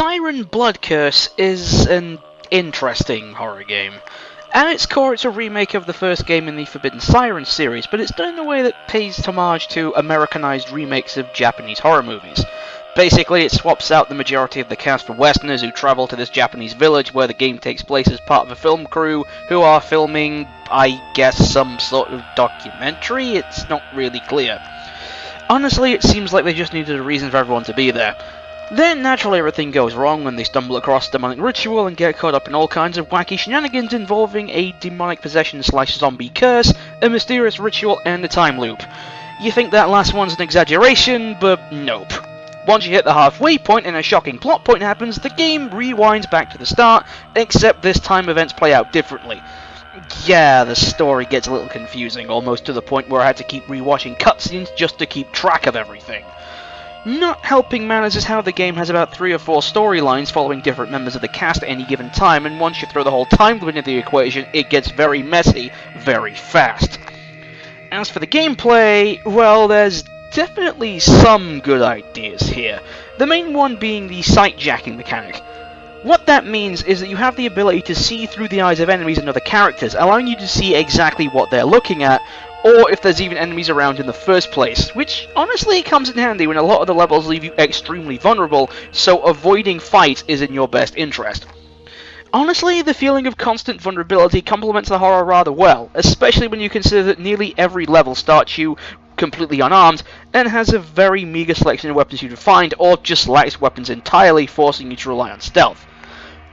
Siren Blood Curse is an interesting horror game. At its core, it's a remake of the first game in the Forbidden Siren series, but it's done in a way that pays homage to Americanized remakes of Japanese horror movies. Basically, it swaps out the majority of the cast for Westerners who travel to this Japanese village where the game takes place as part of a film crew who are filming, I guess, some sort of documentary? It's not really clear. Honestly, it seems like they just needed a reason for everyone to be there. Then, naturally, everything goes wrong when they stumble across a demonic ritual and get caught up in all kinds of wacky shenanigans involving a demonic possession/zombie curse, a mysterious ritual, and a time loop. You think that last one's an exaggeration, but nope. Once you hit the halfway point and a shocking plot point happens, the game rewinds back to the start, except this time events play out differently. Yeah, the story gets a little confusing, almost to the point where I had to keep rewatching cutscenes just to keep track of everything. Not helping matters is how the game has about 3 or 4 storylines following different members of the cast at any given time, and once you throw the whole time loop into the equation, it gets very messy, very fast. As for the gameplay, well, there's definitely some good ideas here, the main one being the sight-jacking mechanic. What that means is that you have the ability to see through the eyes of enemies and other characters, allowing you to see exactly what they're looking at, or if there's even enemies around in the first place, which honestly comes in handy when a lot of the levels leave you extremely vulnerable, so avoiding fight is in your best interest. Honestly, the feeling of constant vulnerability complements the horror rather well, especially when you consider that nearly every level starts you completely unarmed, and has a very meager selection of weapons you can find, or just lacks weapons entirely, forcing you to rely on stealth.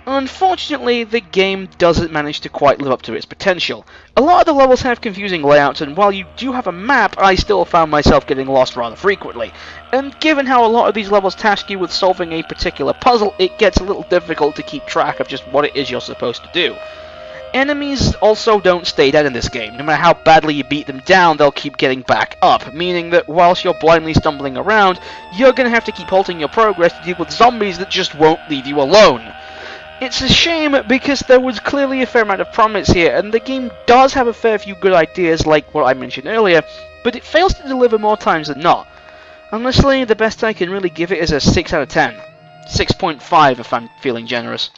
Unfortunately, the game doesn't manage to quite live up to its potential. A lot of the levels have confusing layouts, and while you do have a map, I still found myself getting lost rather frequently. And given how a lot of these levels task you with solving a particular puzzle, it gets a little difficult to keep track of just what it is you're supposed to do. Enemies also don't stay dead in this game. No matter how badly you beat them down, they'll keep getting back up, meaning that whilst you're blindly stumbling around, you're going to have to keep halting your progress to deal with zombies that just won't leave you alone. It's a shame because there was clearly a fair amount of promise here, and the game does have a fair few good ideas like what I mentioned earlier, but it fails to deliver more times than not. Honestly, the best I can really give it is a 6 out of 10. 6.5 if I'm feeling generous.